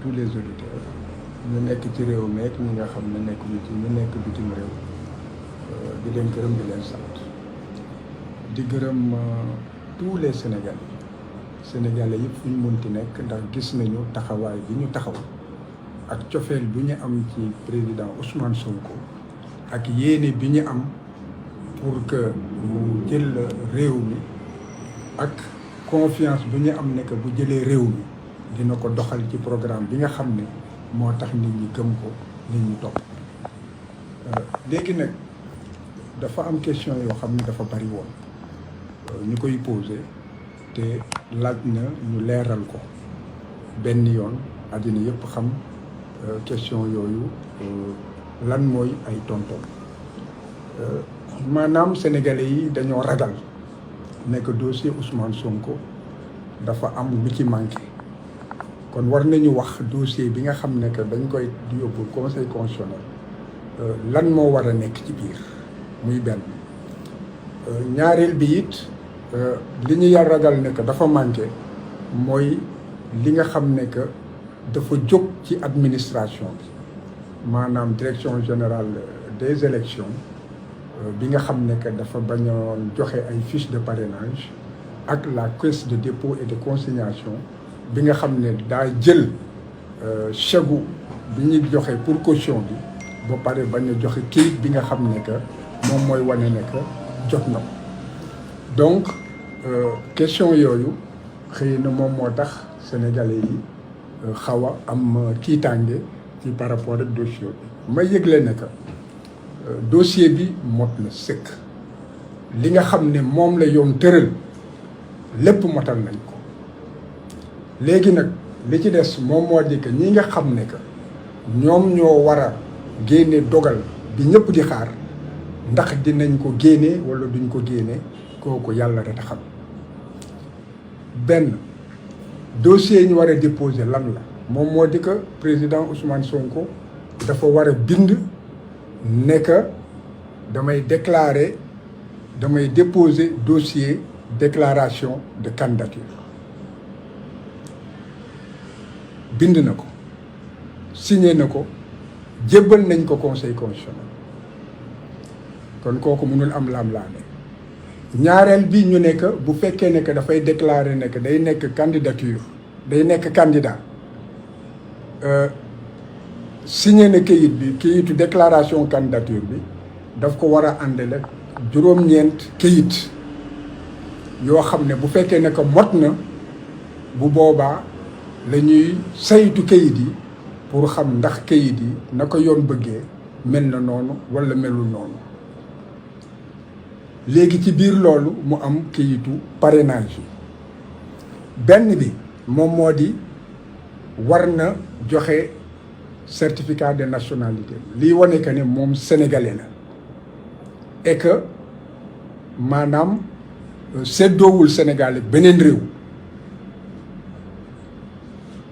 tous les auditeurs ñu nekk ci réew mi ak ñi nga xam ne nekk ñu nekk bitim réew di leen gërëm di leen sant di gërëm tous les sénégalais yëpp fu ñu munti nekk ndax gis nañu taxawaay bi ñu taxaw ak cofeel bi ñu am ci président Ousmane Sonko ak yéene bi ñu am pour que mu jël réew mi ak confiance bi ñu am ne que bu jëlee réew mi dina ko doxal ci programme bi nga xam ne moo tax nit ñi gëm ko nit ñi topp léegi nag dafa am question yoo xam ne dafa bari woon ñu koy posé te laaj na ñu leeral ko benn yoon àddina yëpp xam question yooyu lan mooy ay tonton maanaam sénégalais yi dañoo ragal nekk dossier Ousmane Sonko dafa am lu ci manqué kon war nañu wax dossier bi nga xam ne que dañ koy yóbbu conseil constitutionnel lan moo war a nekk ci biir muy benn ñaareel bi it li ñu yar ragal ne que dafa manqué mooy li nga xam ne que dafa jóg ci administration bi maanaam direction générale des élections bi nga xam ne que dafa bañoon joxe ay fiches de parrainage ak la caisse de dépôt et de consignation bi nga xam ne daa jël chèque bi ñuy joxe pour caution bi ba pare bañ a joxe kayit bi nga xam ne que moom mooy wane ne que jot na ko donc question yooyu xëy na moom moo tax sénégalais yi xaw a am tiitaange ci par rapport ak dossier bi ma yëgle ne que dossier bi mot na sëkk li nga xam ne moom la yoon tëral lépp motal nañ ko léegi nag li ci des moom moo di que ñi nga xam ne que ñoom ñoo war a génne dogal bi ñëpp di xaar ndax dinañ ko génne wala duñ ko génne kooku yàlla rek a xam benn dossier yi ñu war a déposer lan la moom moo di que président Ousmane Sonko dafa war a bind ne que damay déposer dossier déclaration de candidature bind na ko signé na ko jébbal nañ ko conseil constitutionnel kon kooku mënul am laam-laame ñaareel bi ñu nekk bu fekkee ne que dafay déclarer ne que day nekk candidature day nekk candidat signé na kayitu déclaration candidature bi daf ko war a àndale juróom-ñeent kayit yoo xam ne bu fekkee ne que mot na bu boobaa la ñuy saytu kayit yi pour xam ndax kayit yi na ko yoon bëggee mel na noonu walla melul noonu léegi ci biir loolu mu am kayitu parrainage yi benn bi moom moo di war na joxe certificat de nationalité lii wane que ne moom sénégalais la et que maanaam seddoowul Sénégal beneen réew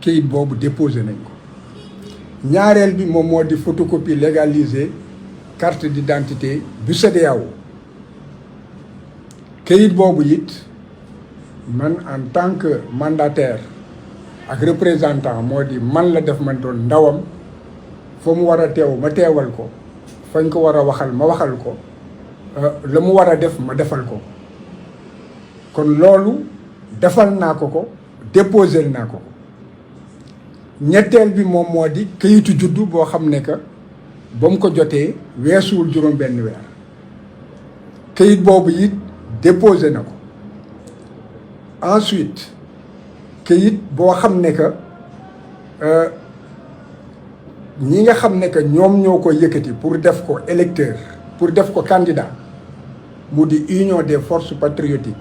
kayit boobu déposé nañ ko ñaareel bi moom moo di photocopie légalisée carte d'identité bu CEDEAO kayit boobu it man en tant que mandataire ak représentant moo di man la def man doon ndawam fa mu war a teew ma teewal ko fañ ko war a waxal ma waxal ko la mu war a def ma defal ko kon loolu defal naa ko déposé naa ko ñetteel bi moom moo di kayitu juddu boo xam ne que ba mu ko jotee weesuwul juróom benn weer kayit boobu it déposé na ko ensuite kayit boo xam ne que ñi nga xam ne que ñoom ñoo ko yëkkati pour def ko électeur pour def ko candidat mu di union des forces patriotiques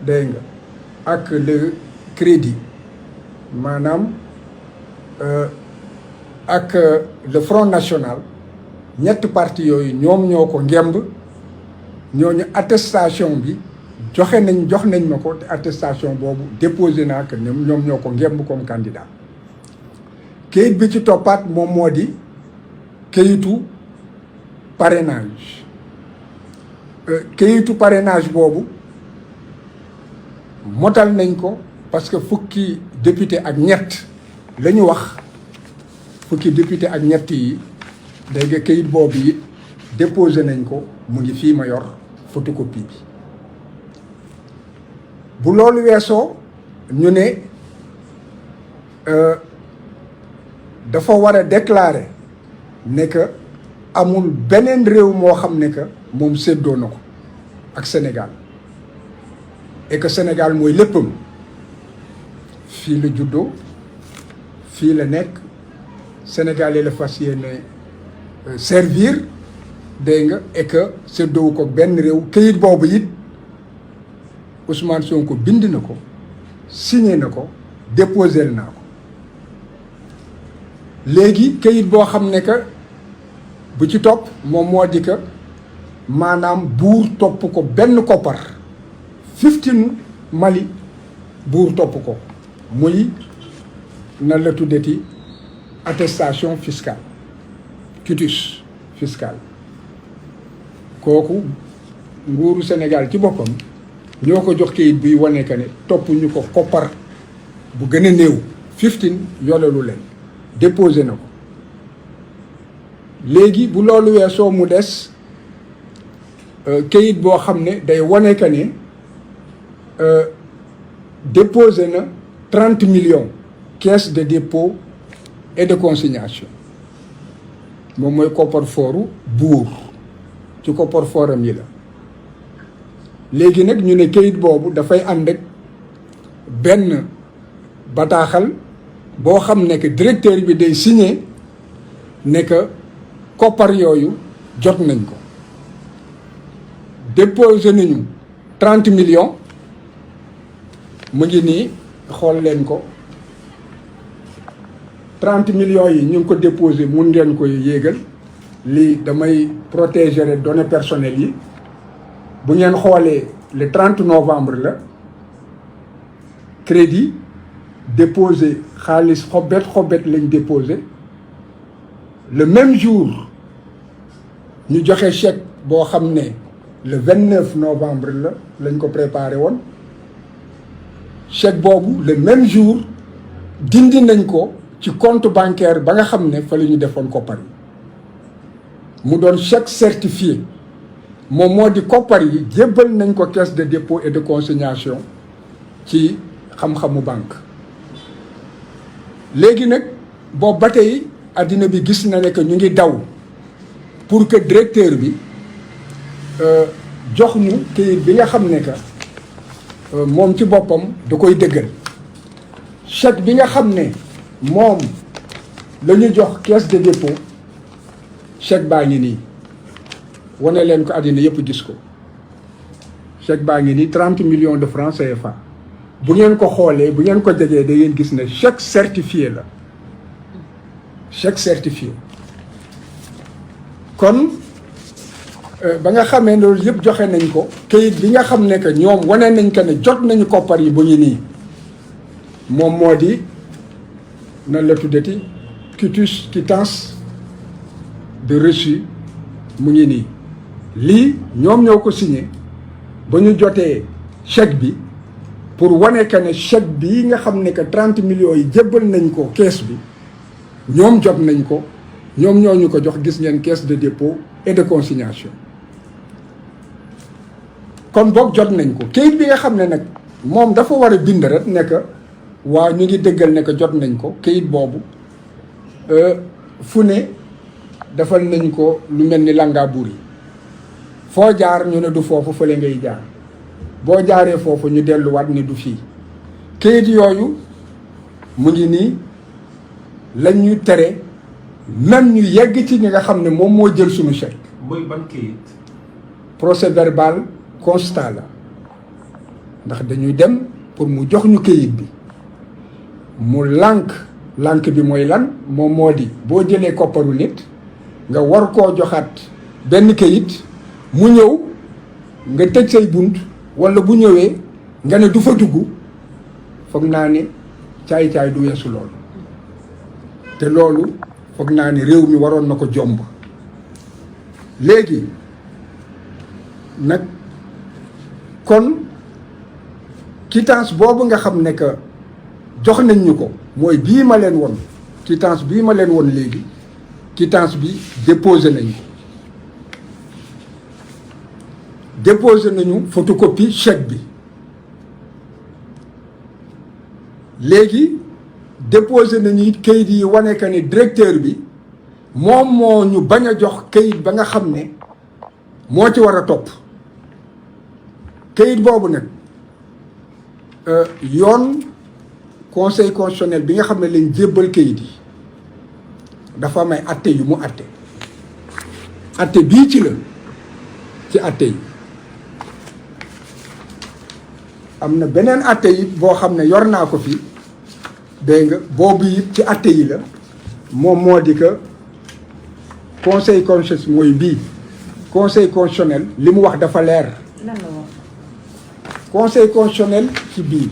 dégg nga ak le crédit maanaam ak le front national ñetti parti yooyu ñoom ñoo ko ngemb ñooñu attestation bi jox nañ ma ko te attestation boobu déposé naa que ñoom ñoo ko ngemb comme candidat kayit bi ci toppaat moom moo di kayitu parrainage kayitu parrainage boobu motal nañ ko parce que fukki député ak ñett la ñu wax fukki député ak ñett yi dégg nga kayit boobu it déposé nañ ko mu ngi fii ma yor photocopie bi bu loolu weesoo ñu ne dafa war a déclarer ne que amul beneen réew moo xam ne que moom séddoo na ko ak Sénégal et que Sénégal mooy léppam fii la juddoo fii la nekk Sénégal yi la fas yéene servir dégg nga et que séddoowu ko benn réew këyit boobu it Ousmane Sonko bind na ko signé na ko déposé naa ko léegi këyit boo xam ne que bu ci topp moom moo di que maanaam buur topp ko benn koppar 15 Mali buur topp ko muy nan la tuddati attestation fiscale quitus fiscal kooku nguuru Sénégal ci boppam ñoo ko jox kayit bi wane que ne topp ñu ko koppar bu gën a néew 15 yolelu leen déposé na ko léegi bu loolu weesoo mu des kayit boo xam ne day wane que ne déposé na 30 millions caisse de dépôt et de consignation moom mooy coffre-fort buur ci coffre-fort yi la léegi nag ñu ne kayit boobu dafay ànd ak benn bataaxal boo xam ne que directeur bi day signé ne que koppar yooyu jot nañ ko déposé nañu 30 millions mu ngi nii xool leen ko 30 millions yi ñu ngi ko déposé mun ngeen koy yéegal lii damay protéger les données personnelles yi bu ngeen xoolee le 30 novembre la crédit déposé xaalis xobet lañ déposé le même jour ñu joxe chèque boo xam ne le 29 novembre la lañ ko préparé woon chèque boobu le même jour dindi nañ ko ci compte bancaire ba nga xam ne fa la ñu defoon koppar yi mu doon chèque certifié moom moo di koppar yi jébbal nañ ko caisse de dépôt et de consignation ci xam-xamu banque léegi nag boobu ba tey addina bi gis na ne que ñu ngi daw pour que directeur bi jox ñu kayit bi nga xam ne que moom ci boppam da koy dëggal chèque bi nga xam ne moom la ñu jox caisse de dépôt chèque baa ngi nii wane leen ko àddina yëpp gis ko chèque baa ngi nii 30 millions de francs CFA bu ngeen ko xoolee bu ngeen ko jegee da ngeen gis ne chèque certifié la chèque certifié kon ba nga xamee loolu yëpp joxe nañ ko kayit bi nga xam ne que ñoom wane nañ ko ne jot nañu koppar yi bu ñu nii moom moo di nan la tuddati quittance de reçu mu ngi nii lii ñoom ñoo ko signé ba ñu jotee chèque bi pour wane que ne chèque bii nga xam ne que 30 millions yi jébbal nañ ko caisse bi ñoom jot nañ ko ñoom ñoo ñu ko jox gis ngeen caisse de dépôt et de consignation kon boog jot nañ ko kayit bi nga xam ne nag moom dafa war a bind rek ne que waaw ñu ngi dëggal ne que jot nañ ko kayit boobu fu ne defal nañ ko lu mel ni Langaburi foo jaar ñu ne du foofu fële ngay jaar boo jaaree foofu ñu delluwaat ne du fii kayit yooyu mu ngi nii lañ ñu tere même ñu yegg ci ñi nga xam ne moom moo jël suñu chèque. mooy ban kayit. procès verbal constat la ndax dañuy dem pour mu jox ñu kayit bi mu lànk bi mooy lan moom moo di boo jëlee kopparu nit nga war koo joxaat benn kayit mu ñëw nga tëj say bunt walla bu ñëwee nga ne du fa dugg foog naa ne caay-caay du weesu loolu te loolu foog naa ne réew mi waroon na ko jomb léegi nag kon quittance boobu nga xam ne que jox nañ ñu ko mooy bii ma leen won quittance bii ma leen won léegi quittance bi déposé nañ ko déposé nañu photocopie chèque bi léegi déposé nañu it kayit yi wane que ne directeur bi moom moo ñu bañ a jox kayit ba nga xam ne moo ci war a topp kayit boobu nag yoon conseil constitutionnel bi nga xam ne lañ jébbal kayit yi dafa may atte yu mu atte bii ci la ci atte yi am na beneen atte yi boo xam ne yor naa ko fi dégg nga boobu it ci atte yi la moom moo di que conseil constitutionnel mooy bii conseil constitutionnel li mu wax dafa leer. lan la wax. conseil constitutionnel ci bii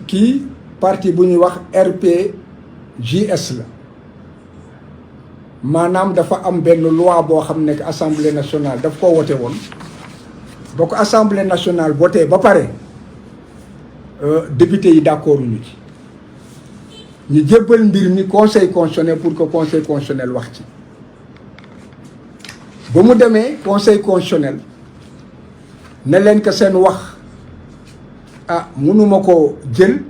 kii parti bu ñuy wax RPJS la maanaam dafa am benn loi boo xam ne que assemblée nationale daf ko wote woon ba ko assemblée nationale voté ba pare député yi d'accord ñu ci ñu jébbal mbir mi conseil constitutionnel pour que conseil constitutionnel wax ci ba mu demee conseil constitutionnel ne leen que seen wax mënuma koo jël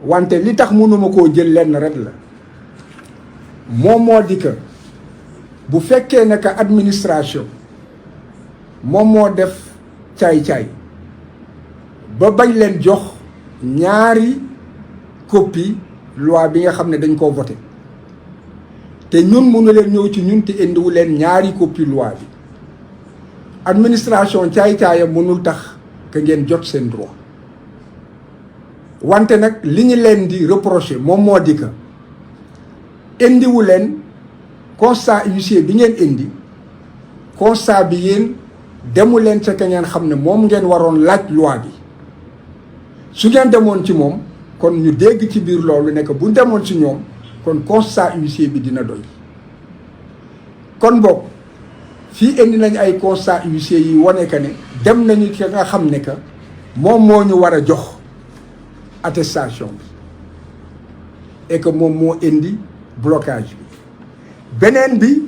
wante li tax mënuma koo jël lenn rek la moom moo di que bu fekkee ne que administration moom moo def caay-caay ba bañ leen jox ñaari copie loi bi nga xam ne dañ koo voté te ñun mënu leen ñëw ci ñun te indiwu leen ñaari copie loi bi administration caay-caayam mënul tax que ngeen jot seen droit wante nag li ñu leen di reprocher moom moo di que indiwu leen constat huissier bi ngeen indi constat bi yéen demu leen ca ka ngeen xam ne moom ngeen waroon laaj loi bi su ngeen demoon ci moom kon ñu dégg ci biir loolu nekk bu demoon ci ñoom kon constat huissier bi dina doy kon boog fii indi nañ ay constat huissier yi wane que ne dem nañu ci nga xam ne que moom moo ñu war a jox attestation bi et que moom moo indi blocage bi beneen bi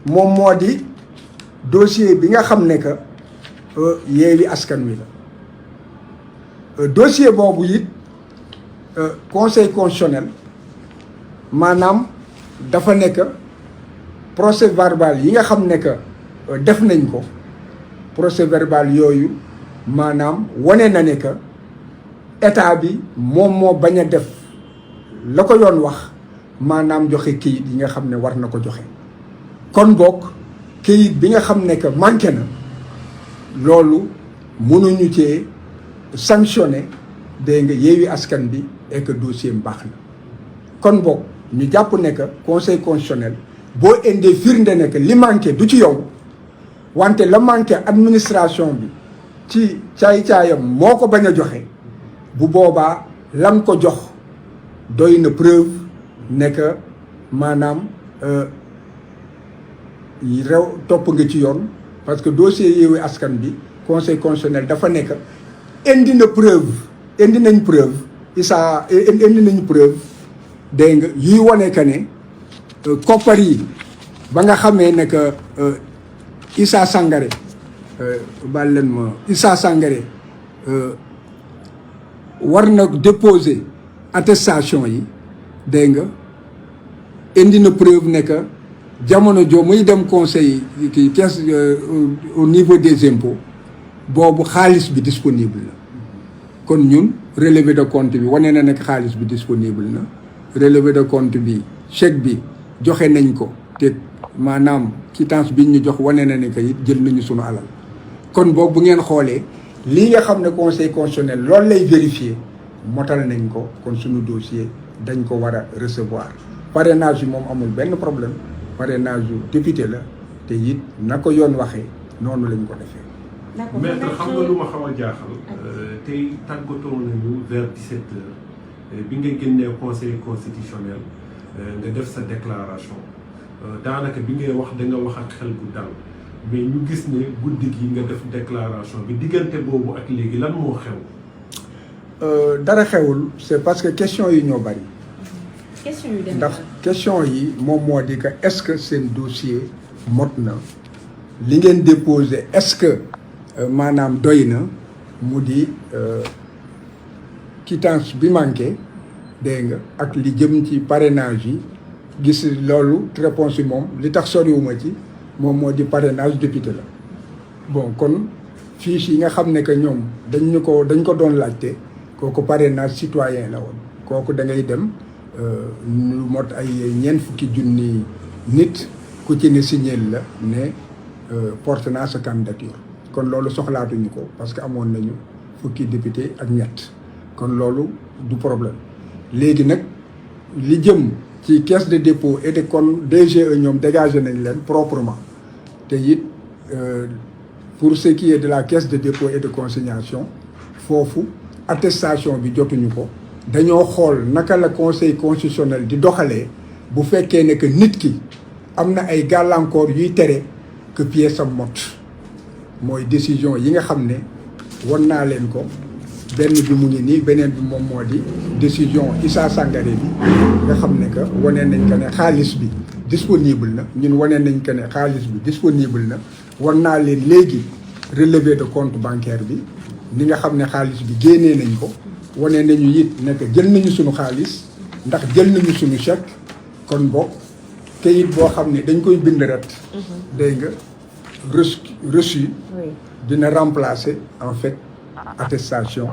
moom moo di dossier bi nga xam ne que Yewwi Askan Wi la dossier boobu it conseil constitutionnel maanaam dafa nekk procès verbal yi nga xam ne que def nañ ko procès verbal yooyu maanaam wane na ne que état bi moom moo bañ a def la ko yoon wax maanaam joxe këyit yi nga xam ne war na ko joxe kon boog këyit bi nga xam ne que manqué na loolu mënuñu cee sanctionné dégg nga Yewwi Askan bi et que dossier m baax na kon boog ñu jàpp ne que conseil constitutionnel boo indee firnde ne que li manqué du ci yow wante la manqué administration bi ci caay-caayam moo ko bañ a joxe bu boobaa lam ko jox doy na preuve ne que maanaam rew topp nga ci yoon parce que dossier Yewwi Askan bi conseil constitutionnel dafa nekk indi na preuve indi nañ preuve indi nañ preuve dégg nga yuy wane que ne koppar yi ba nga xamee ne que Issa Sangaré baal leen ma Issa Sangaré war na déposer attestation yi dégg nga indi na preuve ne que jamono joo muy dem conseil kii caisse au niveau des impôts boobu xaalis bi disponible la kon ñun relevé de compte bi wane na nekk xaalis bi disponible na relevé de compte bi chèque bi joxe nañ ko te maanaam quittance bi ñu jox wane na ne que it jël nañu sunu alal kon boog bu ngeen xoolee lii nga xam ne conseil constitutionnel loolu lay vérifier motal nañ ko kon suñu dossier dañ ko war a recevoir parrainage yi moom amul benn problème parrainage yu député la te it na ko yoon waxee noonu lañ ko defee. d'accord maître xam nga lu ma xaw a jaaxal tey tàggatoo nañu vers 17 heures bi nga génnee conseil constitutionnel nga def sa déclaration daanaka bi ngay wax da nga wax ak xel bu dal mais ñu gis ne guddi gi nga def déclaration bi diggante boobu ak léegi lan moo xew. dara xewul c'est parce que question yi ñoo bari. question yu dem ndax question yi moom moo di que est-ce que seen dossier mot na li ngeen déposé est-ce que maanaam doy na mu di quittance bi manqué dégg nga ak li jëm ci parrainage yi gis loolu réponse yi moom li tax soriwuma ci moom moo di parrainage député la bon kon fiche yi nga xam ne que ñoom dañ ko doon laajte kooku parrainage citoyen la woon kooku da ngay dem lu mot ay ñeent fukki junni nit ku ci ne signé la ne porte naa sa candidature kon loolu soxlaatuñu ko parce que amoon nañu fukki député ak ñett kon loolu du problème léegi nag li jëm ci caisse de dépôt et de kon DGE ñoom dégagé nañ leen proprement te it pour ce qui est de la caisse de dépôt et de consignation foofu attestation bi jotuñu ko dañoo xool naka la conseil constitutionnel di doxalee bu fekkee ne que nit ki am na ay gàllankoor yuy tere que pièce am mot mooy décision yi nga xam ne won naa leen ko benn bi mu ngi nii beneen bi moom moo di décision Issa Sangaré bi nga xam ne que wane nañ que ne xaalis bi disponible na ñun wane nañ que ne xaalis bi disponible na won naa leen léegi relevé de compte bancaire bi ni nga xam ne xaalis bi génnee nañ ko wane nañu it ne que jël nañu suñu xaalis ndax jël nañu suñu chèque kon bokk kayit boo xam ne dañ koy bind ret dégg nga reçu dina remplacer en fait attestation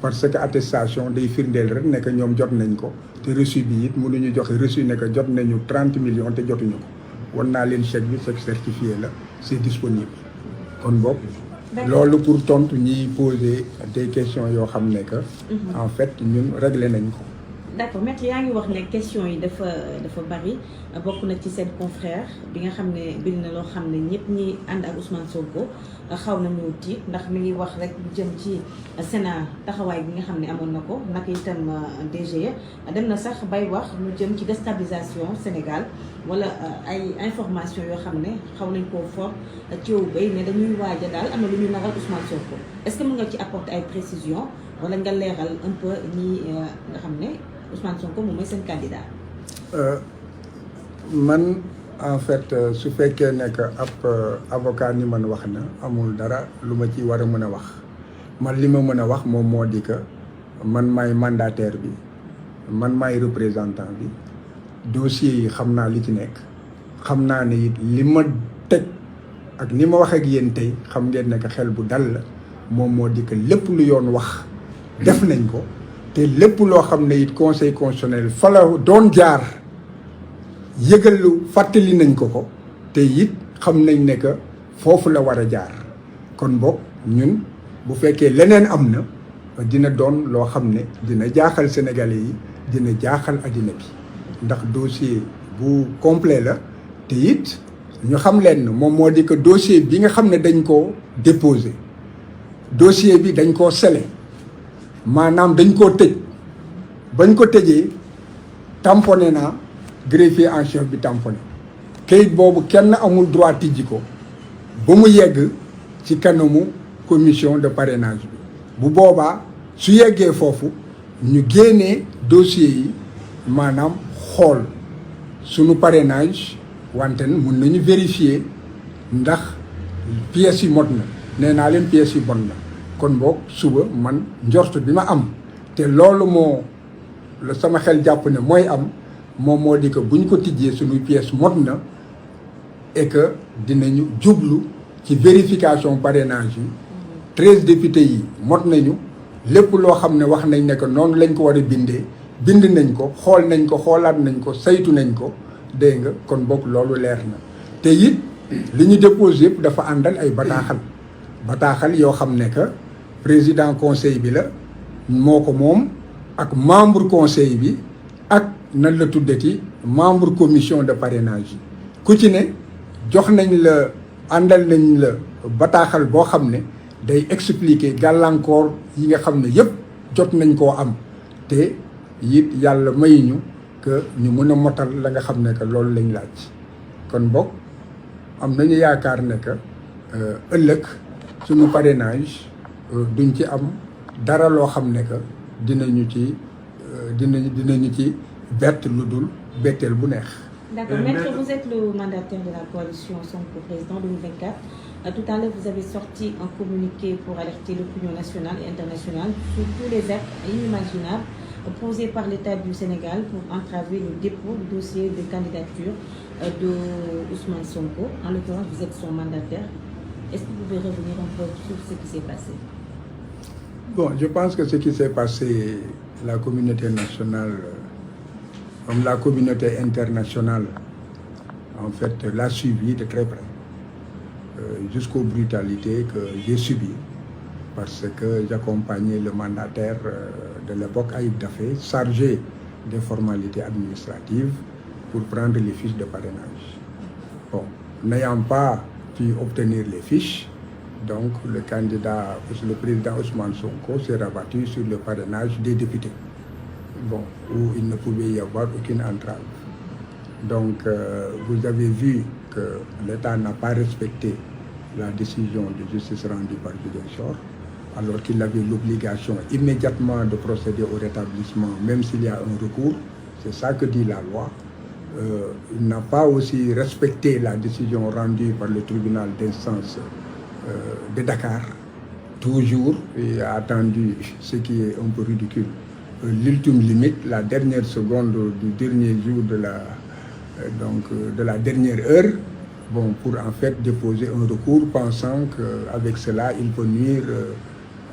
parce que attestation day firndeel rek ne que ñoom jot nañ ko te reçu bi it mënuñu joxe reçu ne que jot nañu 30 millions te jotuñu ko wan naa leen chèque bi chèque certifié la c'est disponible kon boog loolu pour tontu ñiy poser des questions yoo xam ne que en fait ñun réglé nañ ko. d'accord maître yaa ngi wax ne question yi dafa bari bokk na ci seen confrère bi nga xam ne bind na loo xam ne ñëpp ñi ànd ak Ousmane Sonko xaw nañu tiit ndax mi ngi wax rek lu jëm ci Sénat taxawaay bi nga xam ne amoon na ko naka itam DGE dem na sax bay wax lu jëm ci déstabilisation Sénégal wala ay information yoo xam ne xaw nañ koo for ci yow bay ne dañuy waaja daal am na lu ñu naral Ousmane Sonko est-ce que mën nga ci apporter ay précisions wala nga leeral un peu ñi nga xam ne Ousmane Sonko moom mooy seen candidat. man en fait su fekkee ne que ab avocat ni man wax na amul dara lu ma ci war a mën a wax man li ma mën a wax moom moo di que man maay mandataire bi man maay représentant bi dossier yi xam naa li ci nekk xam naa ne it li ma teg ak ni ma wax ak yéen tey xam ngeen ne que xel bu dal la moom moo di que lépp lu yoon wax def nañ ko te lépp loo xam ne it conseil constitutionnel fa la doon jaar yëgal lu fàttali nañ ko te it xam nañ ne que foofu la war a jaar kon boog ñun bu fekkee leneen am na dina doon loo xam ne dina jaaxal sénégalais yi dina jaaxal addina bi ndax dossier bu complet la te it ñu xam leen moom moo di que dossier bi nga xam ne dañ koo déposé dossier bi dañ koo scellé maanaam dañ koo tëj bañ ko tëjee tamponné naa greffier en chef bi tamponné kayit boobu kenn amul droit tijji ko ba mu yegg ci kanamu commission de parrainage bi bu boobaa su yeggee foofu ñu génnee dossier yi maanaam xool sunu parrainage wante mun nañu vérifier ndax pièces yi mot na nee naa leen pièces yi bon na kon boog suba man njort bi ma am te loolu moo la sama xel jàpp ne mooy am moom moo di que bu ñu ko tijjee suñuy pièces mot na et que dinañu jublu ci vérification parrainage yi 13 députés yi mot nañu lépp loo xam ne wax nañ ne que noonu lañ ko war a bindee bind nañ ko xool nañ ko xoolaat nañ ko saytu nañ ko dégg nga kon boog loolu leer na te it li ñu déposé yëpp dafa àndal ay bataaxal yoo xam ne que président conseil bi la moo ko moom ak membre conseil bi ak nan la tuddati membre commission de parrainage yi ku ci ne jox nañ la àndal nañ la bataaxal boo xam ne day expliquer gàllankoor yi nga xam ne yëpp jot nañ koo am te it yàlla mayuñu que ñu mën a motal la nga xam ne que loolu lañ laaj kon boog am nañu yaakaar ne que ëllëg suñu parrainage duñ ci am dara loo xam ne que dinañu ci bett lu dul betteel bu neex. D'accord. Maître, vous êtes le mandataire de la coalition Sonko Président 2024. Tout à l'heure, vous avez sorti un communiqué pour alerter l'opinion nationale et internationale sur tous les actes inimaginables posés par l'État du Sénégal pour entraver le dépôt du dossier de candidature de Ousmane Sonko. En l'occurrence, vous êtes son mandataire. Est-ce que vous pouvez revenir un peu sur ce qui s'est passé? Bon, je pense que ce qui s'est passé, la communauté nationale, comme la communauté internationale, en fait, l'a suivi de très près, jusqu'aux brutalités que j'ai subies, parce que j'accompagnais le mandataire de l'époque, Ayib Daffé, chargé des formalités administratives pour prendre les fiches de parrainage. Bon, n'ayant pas pu obtenir les fiches, donc le président Ousmane Sonko s'est rabattu sur le parrainage des députés, bon, où il ne pouvait y avoir aucune entrave. Donc vous avez vu que l'État n'a pas respecté la décision de justice rendue par Ziguinchor, alors qu'il avait l'obligation immédiatement de procéder au rétablissement, même s'il y a un recours. C'est ça que dit la loi. Il n'a pas aussi respecté la décision rendue par le tribunal d'instance de Dakar, toujours, et a attendu ce qui est un peu ridicule, l'ultime limite, la dernière seconde du dernier jour de la dernière heure, bon, pour en fait déposer un recours, pensant qu'avec cela, il peut nuire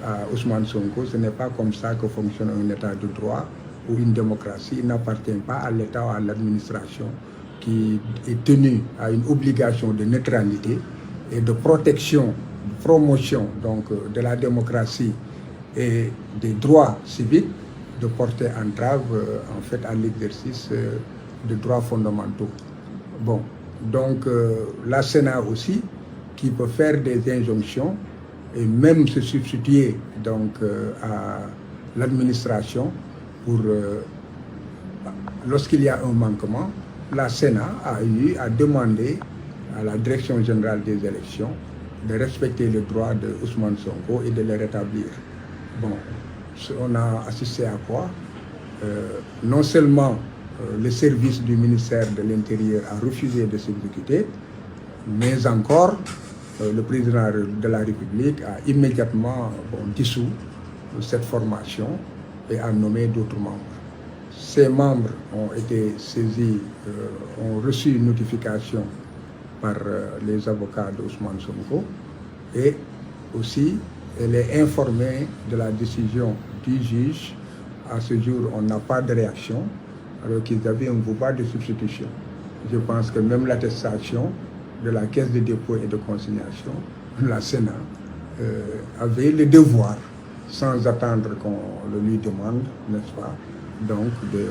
à Ousmane Sonko. Ce n'est pas comme ça que fonctionne un État de droit ou une démocratie. Il n'appartient pas à l'État ou à l'administration qui est tenu à une obligation de neutralité et de protection, de promotion donc, de la démocratie et des droits civiques, de porter entrave en fait à l'exercice de droits fondamentaux. Bon, donc la Sénat aussi, qui peut faire des injonctions et même se substituer donc à l'administration pour lorsqu'il y a un manquement, la Sénat a eu à demander à la Direction générale des élections de respecter le droit de Ousmane Sonko et de le rétablir. Bon, on a assisté à quoi? Non seulement le service du ministère de l'Intérieur a refusé de s'exécuter, mais encore le président de la République a immédiatement dissous cette formation et a nommé d'autres membres. Ces membres ont été saisis, ont reçu une notification par les avocats d'Ousmane Sonko et aussi elle est informée de la décision du juge. À ce jour, on n'a pas de réaction alors qu'ils avaient un pouvoir de substitution. Je pense que même l'attestation de la Caisse de dépôt et de consignation, la Sénat, avait le devoir, sans attendre qu'on le lui demande, n'est-ce pas, donc de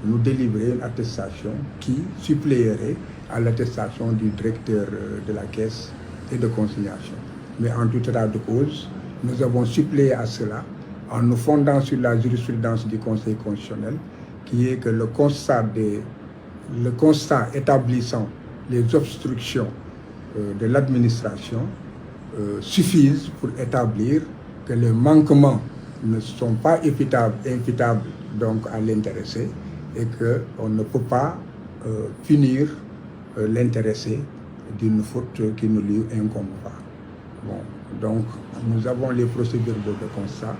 nous délivrer une attestation qui suppléerait à l'attestation du directeur de la Caisse et de consignation. Mais en tout état de cause, nous avons suppléé à cela en nous fondant sur la jurisprudence du Conseil constitutionnel, qui est que le constat établissant les obstructions de l'administration suffisent pour établir que les manquements ne sont pas imputables donc à l'intéressé et qu'on ne peut pas punir l'intéressé d'une faute qui ne lui incombe pas. Bon, donc nous avons les procédures de constat,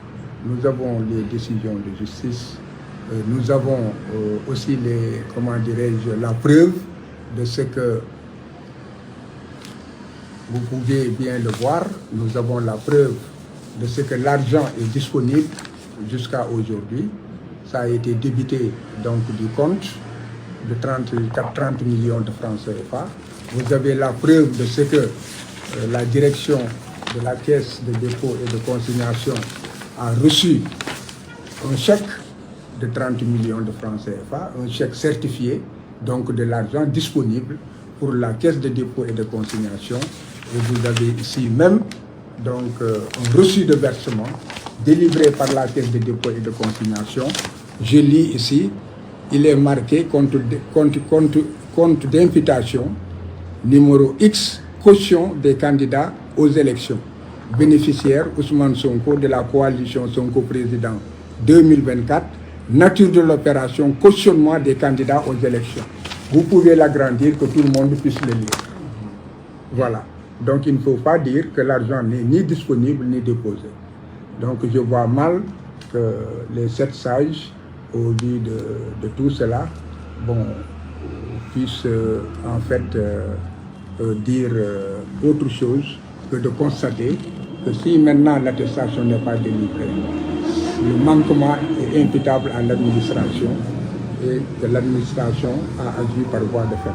nous avons les décisions de justice, nous avons aussi la preuve de ce que vous pouvez bien le voir. Nous avons la preuve de ce que l'argent est disponible jusqu'à aujourd'hui. Ça a été débité donc du compte de 30 millions de francs CFA. Vous avez la preuve de ce que la direction de la Caisse de dépôt et de consignation a reçu un chèque de 30 millions de francs CFA, un chèque certifié, donc de l'argent disponible pour la Caisse de dépôt et de consignation. Et vous avez ici même donc, un reçu de versement délivré par la Caisse de dépôt et de consignation. Je lis ici, il est marqué compte d'imputation numéro X, caution des candidats aux élections. Bénéficiaire Ousmane Sonko de la coalition Sonko Président 2024, nature de l'opération, cautionnement des candidats aux élections. Vous pouvez l'agrandir, que tout le monde puisse le lire. Voilà. Donc il ne faut pas dire que l'argent n'est ni disponible ni déposé. Donc je vois mal que les 7 sages, au vu de tout cela, puissent en fait dire autre chose que de constater que si maintenant l'attestation n'est pas délivrée, le manquement est imputable à l'administration et que l'administration a agi par voie de fait.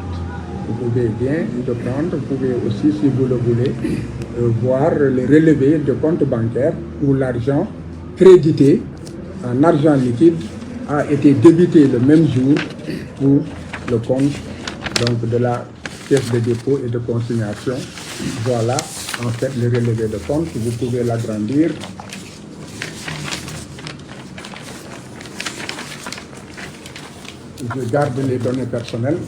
Vous pouvez bien le prendre, vous pouvez aussi, si vous le voulez, voir les relevés de compte bancaire où l'argent crédité en argent liquide a été débité le même jour pour le compte donc, de la caisse de dépôt et de consignation. Voilà en fait le relevé de compte, vous pouvez l'agrandir. Je garde les données personnelles.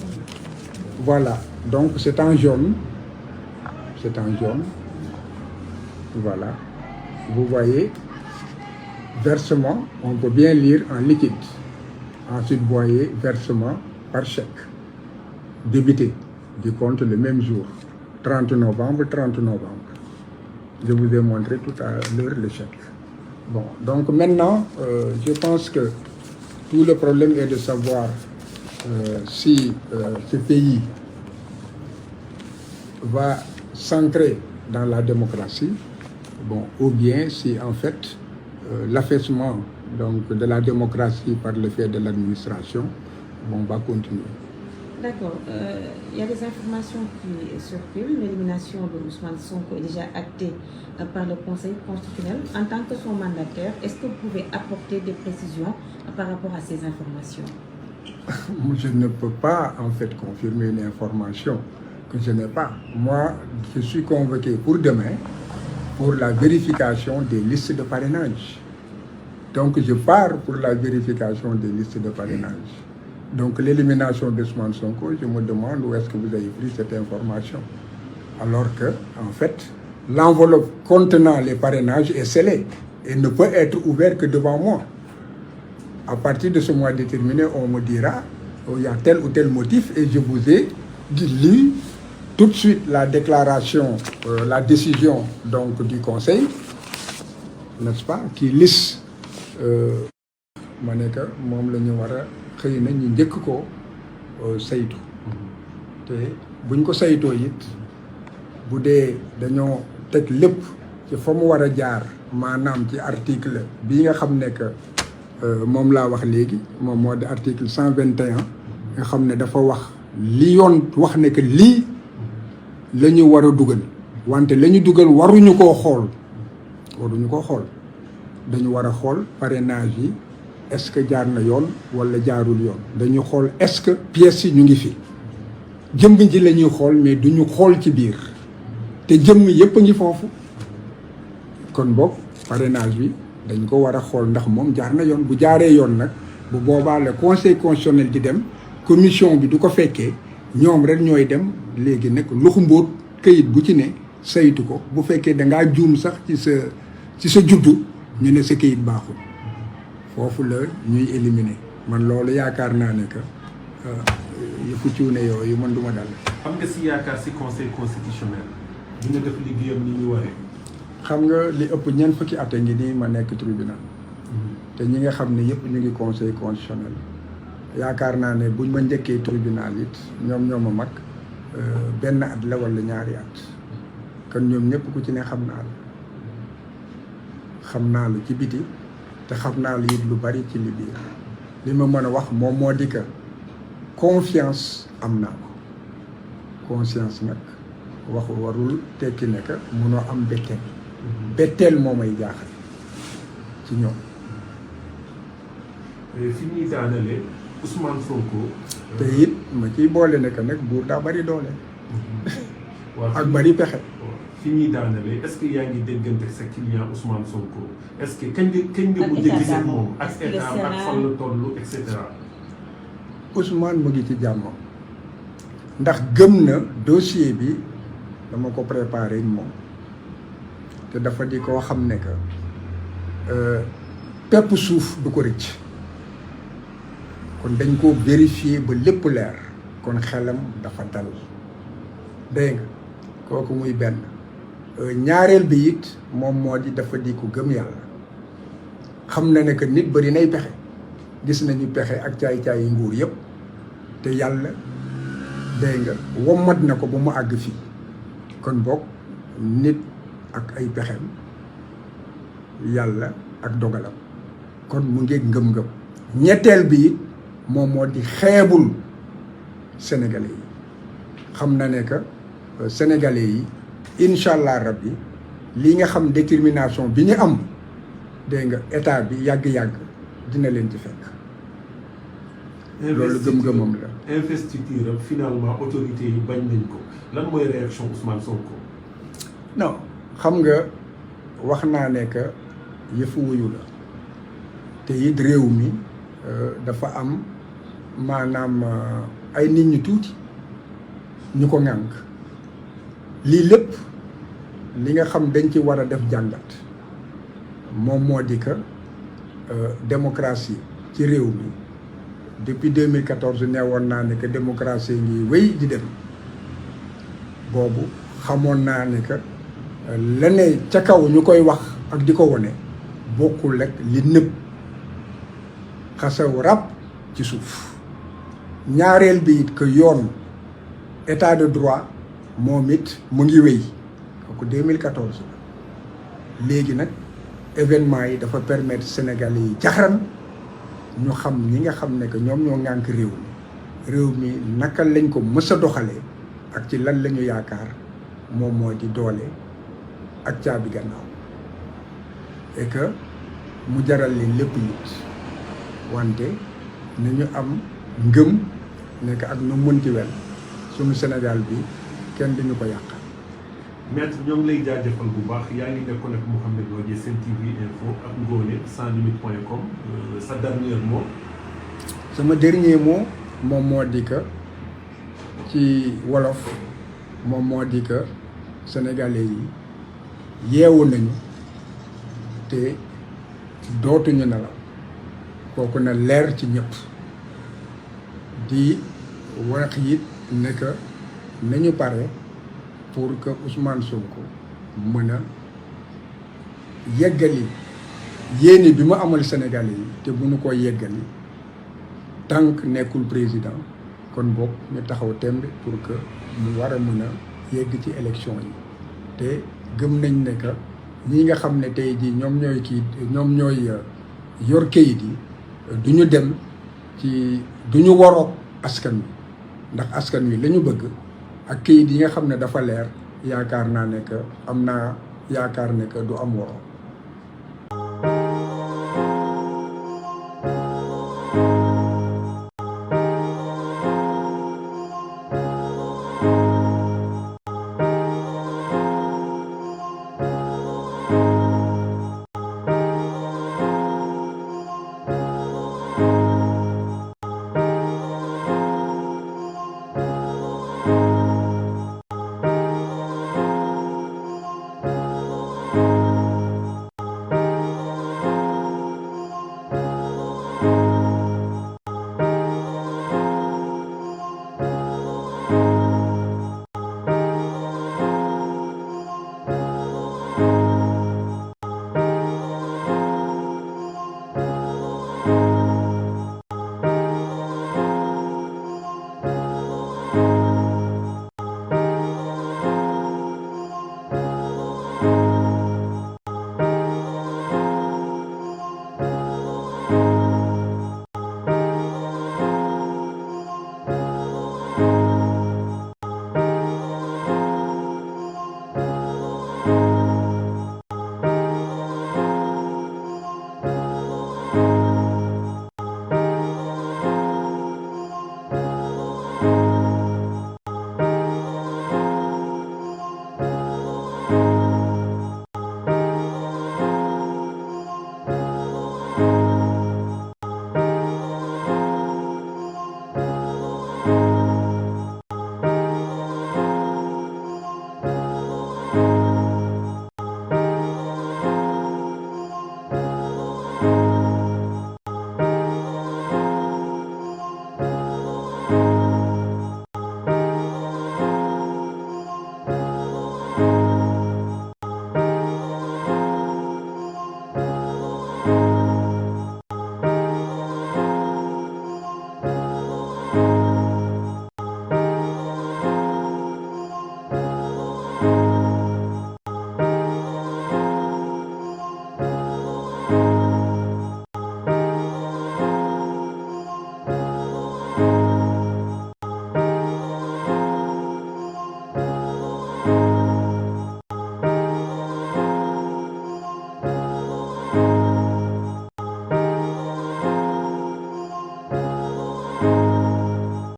Voilà, donc c'est en jaune. C'est en jaune. Voilà. Vous voyez, versement, on peut bien lire en liquide. Ensuite, vous voyez, versement par chèque. Débité du compte le même jour. 30 novembre. Je vous ai montré tout à l'heure le chèque. Bon, donc maintenant, je pense que tout le problème est de savoir si ce pays va s'ancrer dans la démocratie, ou bien si en fait l'affaissement donc, de la démocratie par le fait de l'administration va continuer. D'accord. Il y a des informations qui circulent. L'élimination de Ousmane Sonko est déjà actée par le Conseil constitutionnel. En tant que son mandataire, est-ce que vous pouvez apporter des précisions par rapport à ces informations? Je ne peux pas en fait confirmer une information que je n'ai pas. Moi, je suis convoqué pour demain pour la vérification des listes de parrainage. Donc je pars pour la vérification des listes de parrainage. Donc l'élimination d'Ousmane Sonko, je me demande où est-ce que vous avez pris cette information. Alors que, en fait, l'enveloppe contenant les parrainages est scellée et ne peut être ouverte que devant moi. À partir de ce mois déterminé, on me dira il y a tel ou tel motif et je vous ai lu tout de suite la déclaration, la décision donc, du Conseil, n'est-ce pas, qui liste ma ne que moom la ñu war a xëy na ñu njëkk ko saytu te buñ ko saytoo it bu dee dañoo teg lépp ci fa mu war a jaar maanaam ci article bii nga xam ne que moom laa wax léegi moom moo di article 121 nga xam ne dafa wax li yoon wax ne que lii la ñu war a dugal wante la ñu dugal waruñu koo xool dañu war a xool parrainage yi est-ce que jaar na yoon wala jaarul yoon dañu xool est-ce que pièces yi ñu ngi fi jëmm ji la ñuy xool mais duñu xool ci biir te jëmm yépp a ngi foofu kon boog parrainage bi dañ ko war a xool ndax moom jaar na yoon bu jaaree yoon nag bu boobaa le conseil constitutionnel di dem commission bi du ko fekkee ñoom rek ñooy dem léegi nag luxu mbóot këyit bu ci ne saytu ko bu fekkee dangaa juum sax ci sa juddu ñu ne sa këyit baaxul foofu la ñuy éliminer man loolu yaakaar naa ne que yëfu cuune yooyu man duma dal. xam nga si yaakaar si conseil constitutionnel dina def liggéeyam ni ñu waree. xam nga li ëpp ñeent fukki at a ngi nii ma nekk tribunal te ñi nga xam ne yëpp ñu ngi conseil constitutionnel yaakaar naa ne buñ ma njëkkee tribunal it ñoom ñoo ma mag benn at la wala ñaari at kon ñoom ñëpp ku ci ne xam naa la ci biti te xam naa la it lu bari ci li biir li ma mën a wax moom moo di que confiance am naa ko conscience nag waxu warul tekki ne que mënoo am betteel moo may jaaxal ci ñoom. fi ñuy daanale Ousmane Sonko. te it ma ciy boole ne que nag buur daa bari doole. ak bari pexe. fi ñuy daanale est-ce que yaa ngi déggante sa client Ousmane Sonko est-ce que kañ nga mujj a gisee moom ak état ak fan la toll et cetera. Ousmane mu ngi ci jàmm ndax gëm na dossier bi dama ko préparé moom te dafa di koo xam ne que pepp suuf du ko rëcc kon dañ ko vérifier ba lépp leer kon xelam dafa dal dégg nga kooku muy benn ñaareel bi it moom moo di dafa di ko gëm yàlla xam na ne que nit bari nay pexe gis nañu pexe ak caay-caay yi nguur yëpp te yàlla dégg nga wommat na ko ba mu àgg fii kon boog nit ak ay pexem yàlla ak dogalam kon mu ngi ngëm-ngëm ñetteel bi it moom moo di xeebul sénégalais yi xam na ne que sénégalais yi incha allah rabbi li nga xam détermination bi ñu am dégg nga état bi yàgg-yàgg dina leen ci fekk loolu gëm-gëmam la. investiture finalement autorité yi bañ nañ ko lan mooy réaction Ousmane Sonko. non xam nga wax naa ne que yëfu wuyu la te it réew mi dafa am maanaam ay nit ñu tuuti ñu ko ŋànk lii lépp li nga xam dañ ci war a def jàngat moom moo di que démocratie ci réew mi depuis 2014 nee woon naa ne que démocratie ngi wéy di dem boobu xamoon naa ne que la ne ca kaw ñu koy wax ak di ko wone bokkul rek li nëb xasaw rab ci suuf ñaareel bi it que yoon état de droit moom it mu ngi wéy kooku 2014 la léegi nag événement yi dafa permettre Sénégalais yi jaxran ñu xam ñi nga xam ne que ñoom ñoo ŋànk réew mi naka lañ ko mës a doxalee ak ci lan la ñu yaakaar moom moo di doole ak caabi gannaaw et que mu jaral leen lépp it wante nañu am ngëm nekk ak nu mënti wel suñu Sénégal bi kenn duñu ko yàq. maître ñoo ngi lay jaajëfal bu baax yaa ngi nekkoon ak Mouhamed Lodji Sen TV Info ak Ngoné sanslimite.com sa dernier mot. sama dernier mot moom moo di que ci wolof moom moo di que sénégalais yi yeewu nañu te dootuñu nelaw kooku na leer ci ñëpp di wax it ne que nañu pare pour que Ousmane Sonko mën a yeggali yéene bi mu amal sénégalais yi te bu ñu ko yeggali tant que nekkul président kon boog ñu taxaw tembe pour que mu war a mën a yegg ci élection yi te gëm nañ ne que ñi nga xam ne tey jii ñoom ñooy yor kayit yi du ñu dem ci du ñu waroog askan wi ndax askan wi la ñu bëgg ak kayit yi nga xam ne dafa leer yaakaar naa ne que am naa yaakaar ne que du am waroo